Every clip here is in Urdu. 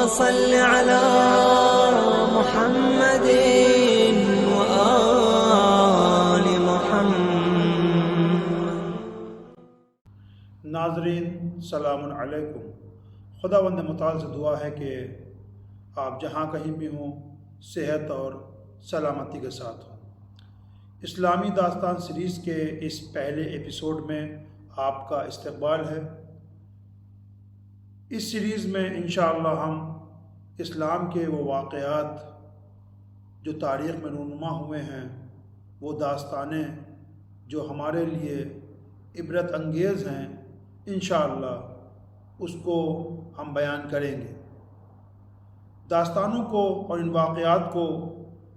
صل على محمد وآل محمد۔ ناظرین سلام علیکم۔ خداوند متعال سے دعا ہے کہ آپ جہاں کہیں بھی ہوں صحت اور سلامتی کے ساتھ ہوں۔ اسلامی داستان سیریز کے اس پہلے ایپیسوڈ میں آپ کا استقبال ہے۔ اس سیریز میں انشاءاللہ ہم اسلام کے وہ واقعات جو تاریخ میں رونما ہوئے ہیں، وہ داستانیں جو ہمارے لیے عبرت انگیز ہیں، انشاءاللہ اس کو ہم بیان کریں گے۔ داستانوں کو اور ان واقعات کو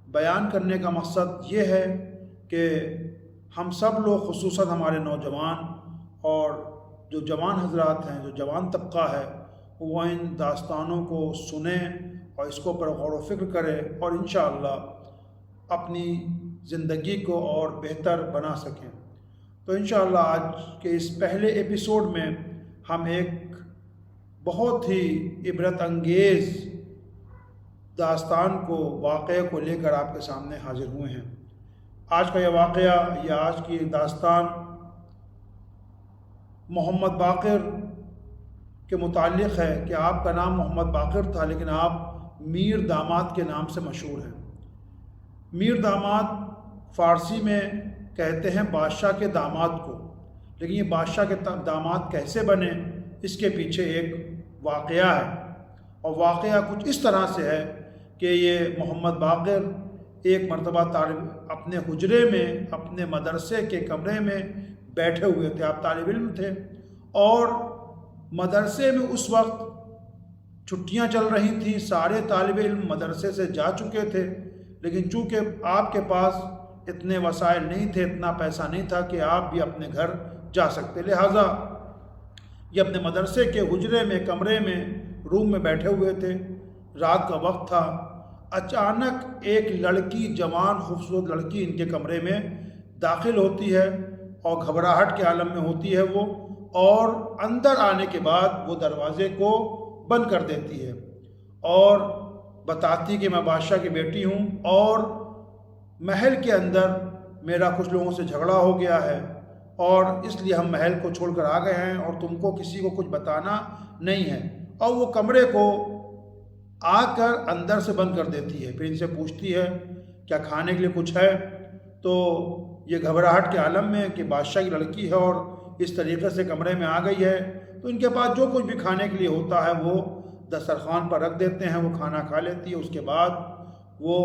بیان کرنے کا مقصد یہ ہے کہ ہم سب لوگ، خصوصاً ہمارے نوجوان اور جو جوان حضرات ہیں، جو جوان طبقہ ہے، وہ ان داستانوں کو سنیں اور اس کو پر غور و فکر کریں اور انشاءاللہ اپنی زندگی کو اور بہتر بنا سکیں۔ تو انشاءاللہ آج کے اس پہلے ایپیسوڈ میں ہم ایک بہت ہی عبرت انگیز داستان کو، واقعے کو لے کر آپ کے سامنے حاضر ہوئے ہیں۔ آج کا یہ واقعہ یا آج کی داستان محمد باقر کے متعلق ہے کہ آپ کا نام محمد باقر تھا، لیکن آپ میر داماد کے نام سے مشہور ہیں۔ میر داماد فارسی میں کہتے ہیں بادشاہ کے داماد کو، لیکن یہ بادشاہ کے داماد کیسے بنے، اس کے پیچھے ایک واقعہ ہے، اور واقعہ کچھ اس طرح سے ہے کہ یہ محمد باقر ایک مرتبہ اپنے حجرے میں، اپنے مدرسے کے کمرے میں بیٹھے ہوئے تھے۔ آپ طالب علم تھے اور مدرسے میں اس وقت چھٹیاں چل رہی تھیں، سارے طالب علم مدرسے سے جا چکے تھے، لیکن چونکہ آپ کے پاس اتنے وسائل نہیں تھے، اتنا پیسہ نہیں تھا کہ آپ بھی اپنے گھر جا سکتے، لہٰذا یہ اپنے مدرسے کے حجرے میں، کمرے میں، روم میں بیٹھے ہوئے تھے۔ رات کا وقت تھا۔ اچانک ایک لڑکی، جوان خوبصورت لڑکی ان کے کمرے میں داخل ہوتی ہے اور گھبراہٹ کے عالم میں ہوتی ہے وہ، اور اندر آنے کے بعد وہ دروازے کو بند کر دیتی ہے اور بتاتی کہ میں بادشاہ کی بیٹی ہوں اور محل کے اندر میرا کچھ لوگوں سے جھگڑا ہو گیا ہے اور اس لیے ہم محل کو چھوڑ کر آ گئے ہیں اور تم کو کسی کو کچھ بتانا نہیں ہے، اور وہ کمرے کو آ کر اندر سے بند کر دیتی ہے۔ پھر ان سے پوچھتی ہے کیا کھانے کے لیے کچھ ہے، تو یہ گھبراہٹ کے عالم میں کہ بادشاہ کی لڑکی ہے اور اس طریقے سے کمرے میں آ گئی ہے، تو ان کے پاس جو کچھ بھی کھانے کے لیے ہوتا ہے وہ دسترخوان پر رکھ دیتے ہیں، وہ کھانا کھا لیتی ہے۔ اس کے بعد وہ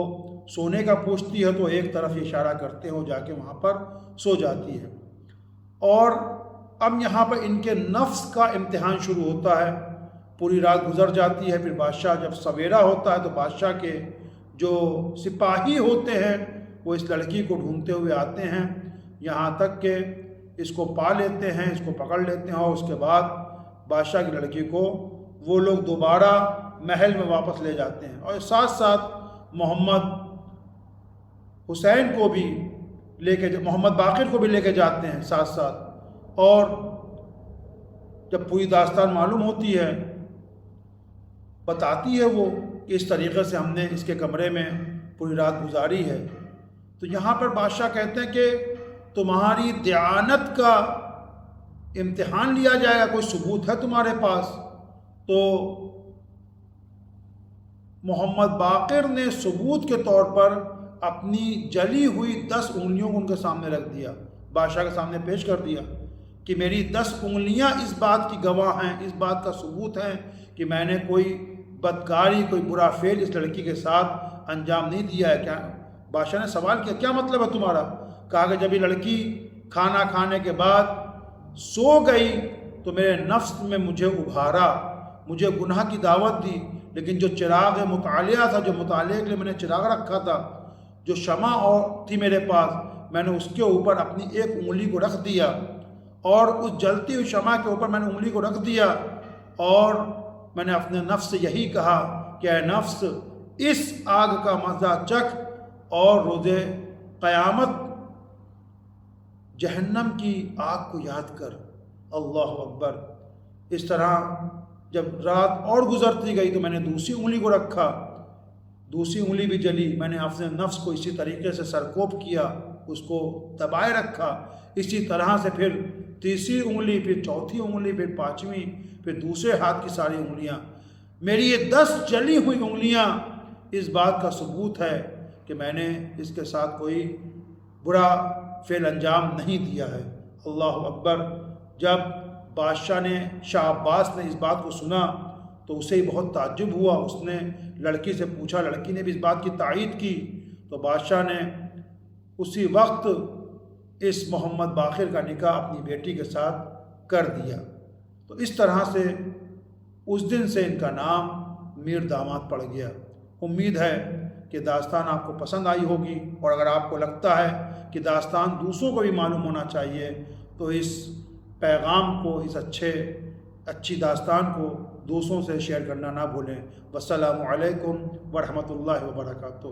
سونے کا پوچھتی ہے تو ایک طرف اشارہ کرتے ہیں، وہ جا کے وہاں پر سو جاتی ہے۔ اور اب یہاں پر ان کے نفس کا امتحان شروع ہوتا ہے۔ پوری رات گزر جاتی ہے، پھر بادشاہ جب سویرا ہوتا ہے تو بادشاہ کے جو سپاہی ہوتے ہیں وہ اس لڑکی کو ڈھونڈتے ہوئے آتے ہیں، یہاں تک کہ اس کو پا لیتے ہیں، اس کو پکڑ لیتے ہیں، اور اس کے بعد بادشاہ کی لڑکی کو وہ لوگ دوبارہ محل میں واپس لے جاتے ہیں، اور ساتھ ساتھ محمد حسین کو بھی محمد باقر کو بھی لے کے جاتے ہیں ساتھ ساتھ۔ اور جب پوری داستان معلوم ہوتی ہے، بتاتی ہے وہ کہ اس طریقے سے ہم نے اس کے کمرے میں پوری رات گزاری ہے، تو یہاں پر بادشاہ کہتے ہیں کہ تمہاری دیانت کا امتحان لیا جائے گا، کوئی ثبوت ہے تمہارے پاس؟ تو محمد باقر نے ثبوت کے طور پر اپنی جلی ہوئی 10 انگلیوں کو ان کے سامنے رکھ دیا، بادشاہ کے سامنے پیش کر دیا کہ میری 10 انگلیاں اس بات کی گواہ ہیں، اس بات کا ثبوت ہے کہ میں نے کوئی بدکاری، کوئی برا فعل اس لڑکی کے ساتھ انجام نہیں دیا ہے۔ کیا بادشاہ نے سوال کیا کیا مطلب ہے تمہارا؟ کہا کہ جب یہ لڑکی کھانا کھانے کے بعد سو گئی تو میرے نفس میں مجھے ابھارا، مجھے گناہ کی دعوت دی، لیکن جو چراغ مطالعہ تھا، جو مطالعے کے لیے میں نے چراغ رکھا تھا، جو شمع اور تھی میرے پاس، میں نے اس کے اوپر اپنی ایک انگلی کو رکھ دیا، اور اس جلتی ہوئی شمع کے اوپر میں نے انگلی کو رکھ دیا، اور میں نے اپنے نفس سے یہی کہا کہ اے نفس، اس آگ کا مزہ چکھ اور روز قیامت جہنم کی آگ کو یاد کر۔ اللہ اکبر۔ اس طرح جب رات اور گزرتی گئی تو میں نے دوسری انگلی کو رکھا، دوسری انگلی بھی جلی، میں نے اپنے نفس کو اسی طریقے سے سرکوب کیا، اس کو دبائے رکھا، اسی طرح سے پھر تیسری انگلی، پھر چوتھی انگلی، پھر پانچویں، پھر دوسرے ہاتھ کی ساری انگلیاں، میری یہ 10 جلی ہوئی انگلیاں اس بات کا ثبوت ہے کہ میں نے اس کے ساتھ کوئی برا فعل انجام نہیں دیا ہے۔ اللہ اکبر۔ جب بادشاہ نے، شاہ عباس نے اس بات کو سنا تو اسے ہی بہت تعجب ہوا، اس نے لڑکی سے پوچھا، لڑکی نے بھی اس بات کی تائید کی، تو بادشاہ نے اسی وقت اس محمد باقر کا نکاح اپنی بیٹی کے ساتھ کر دیا۔ تو اس طرح سے اس دن سے ان کا نام میر داماد پڑ گیا۔ امید ہے کہ داستان آپ کو پسند آئی ہوگی، اور اگر آپ کو لگتا ہے کہ داستان دوسروں کو بھی معلوم ہونا چاہیے تو اس پیغام کو، اس اچھی داستان کو دوسروں سے شیئر کرنا نہ بھولیں۔ والسلام علیکم ورحمۃ اللہ وبرکاتہ۔